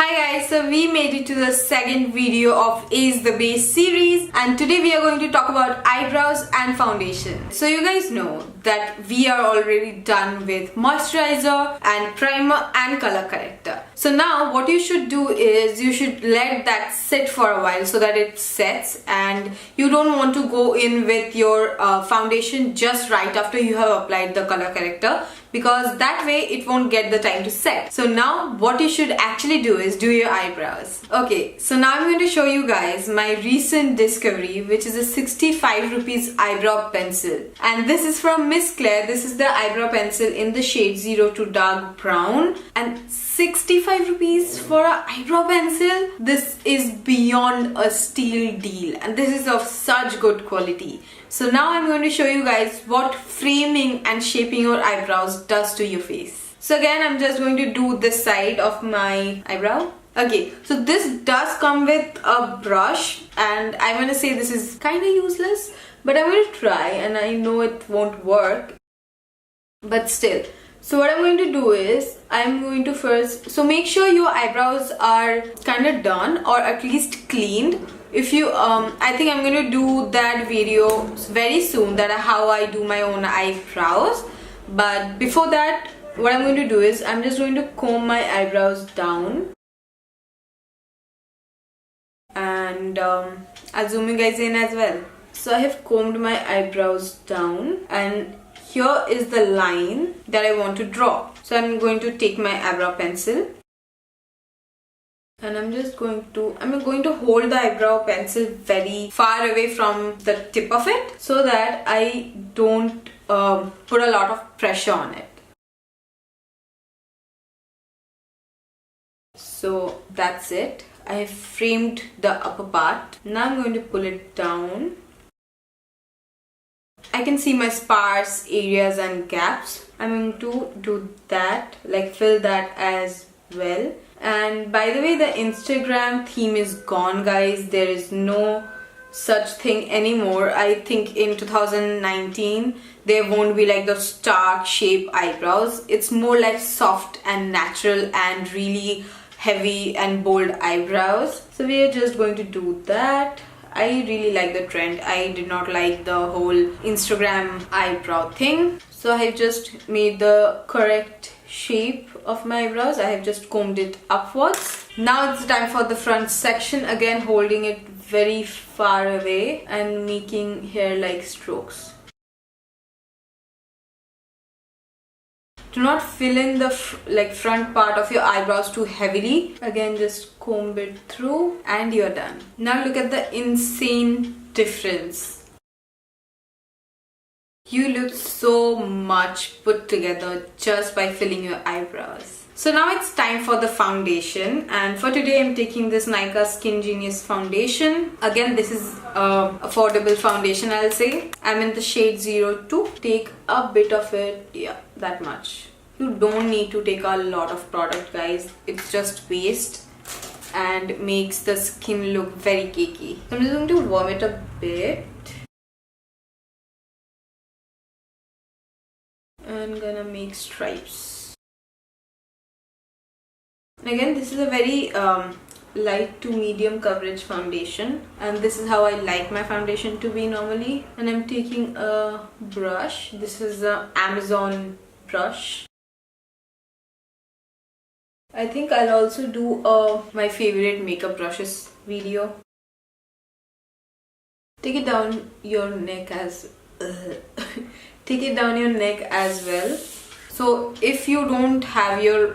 Hi guys, so we made it to the second video of Is the Base series, and today we are going to talk about eyebrows and foundation. So you guys know that we are already done with moisturizer and primer and color corrector. So now what you should do is you should let that sit for a while so that it sets, and you don't want to go in with your foundation just right after you have applied the color corrector, because that way it won't get the time to set. So now what you should actually do is do your eyebrows. Okay, so now I'm going to show you guys my recent discovery, which is a 65 rupees eyebrow pencil, and this is from Miss Claire. This is the eyebrow pencil in the shade 0 to dark brown, and 65 rupees for an eyebrow pencil. This is beyond a steal deal, and this is of such good quality. So now I'm going to show you guys what framing and shaping your eyebrows does to your face. So again, I'm just going to do this side of my eyebrow. Okay, so this does come with a brush, and I'm going to say this is kind of useless, but I'm going to try, and I know it won't work, but still. So what I'm going to do is, I'm going to first, so make sure your eyebrows are kind of done or at least cleaned. If you, I think I'm going to do that video very soon, that how I do my own eyebrows. But before that, what I'm going to do is, I'm just going to comb my eyebrows down. And I'll zoom you guys in as well. So I have combed my eyebrows down, and here is the line that I want to draw. So I'm going to take my eyebrow pencil, and I'm going to hold the eyebrow pencil very far away from the tip of it, so that I don't put a lot of pressure on it. So that's it. I have framed the upper part. Now I'm going to pull it down. I can see my sparse areas and gaps. I'm going to do that, like fill that as well. And by the way, the Instagram theme is gone, guys. There is no such thing anymore. I think in 2019 there won't be like the star shape eyebrows. It's more like soft and natural and really heavy and bold eyebrows. So we are just going to do that. I really like the trend. I did not like the whole Instagram eyebrow thing. So I have just made the correct shape of my eyebrows. I have just combed it upwards. Now it's time for the front section. Again, holding it very far away and making hair-like strokes. Do not fill in the front part of your eyebrows too heavily. Again, just comb it through and you're done. Now look at the insane difference. You look so much put together just by filling your eyebrows. So now it's time for the foundation, and for today I'm taking this Nykaa Skin Genius foundation. Again, this is affordable foundation, I'll say. I'm in the shade 02. Take a bit of it, yeah, that much. You don't need to take a lot of product, guys. It's just waste and makes the skin look very cakey. So I'm just going to warm it a bit. I'm gonna make stripes. Again, this is a very light to medium coverage foundation, and this is how I like my foundation to be normally. And I'm taking a brush. This is an Amazon brush. I think I'll also do my favorite makeup brushes video. Take it down your neck as take it down your neck as well. So if you don't have your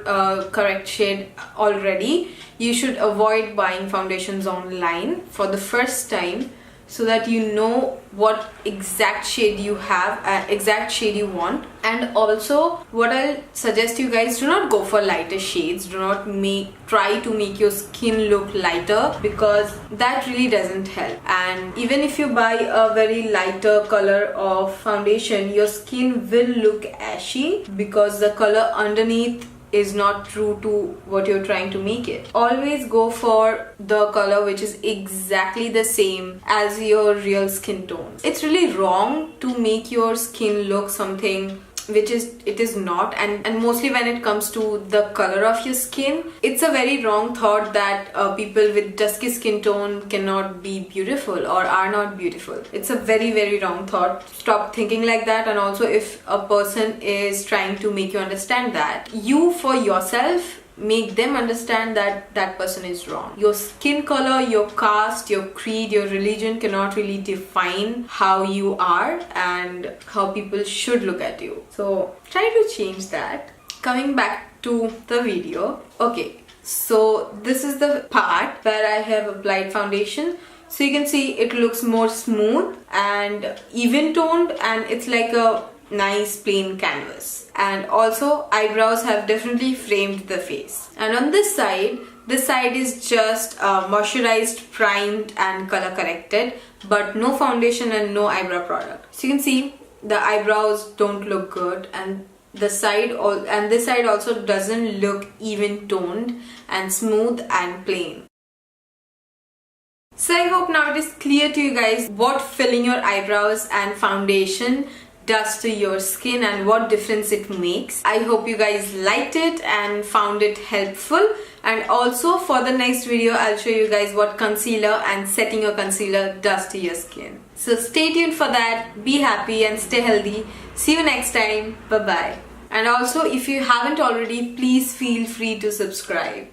correct shade already, you should avoid buying foundations online for the first time, so that you know what exact shade you have, exact shade you want. And also, what I'll suggest you guys, do not go for lighter shades. Do not try to make your skin look lighter, because that really doesn't help. And even if you buy a very lighter color of foundation, your skin will look ashy because the color underneath is not true to what you're trying to make it. Always go for the color which is exactly the same as your real skin tone. It's really wrong to make your skin look something which is it is not. And mostly when it comes to the color of your skin, it's a very wrong thought that people with dusky skin tone cannot be beautiful or are not beautiful. It's a very wrong thought. Stop thinking like that. And also, if a person is trying to make you understand that, you for yourself make them understand that that person is wrong. Your skin color, your caste, your creed, your religion cannot really define how you are and how people should look at you. So try to change that. Coming back to the video. Okay, so this is the part where I have applied foundation. So you can see it looks more smooth and even toned, and it's like a nice plain canvas. And also eyebrows have definitely framed the face. And on this side is just moisturized, primed and color corrected, but no foundation and no eyebrow product. So you can see the eyebrows don't look good, and this side also doesn't look even toned and smooth and plain. So I hope now it is clear to you guys what filling your eyebrows and foundation does to your skin and what difference it makes. I hope you guys liked it and found it helpful. And also for the next video, I'll show you guys what concealer and setting your concealer does to your skin. So stay tuned for that. Be happy and stay healthy. See you next time. Bye bye. And also, if you haven't already, please feel free to subscribe.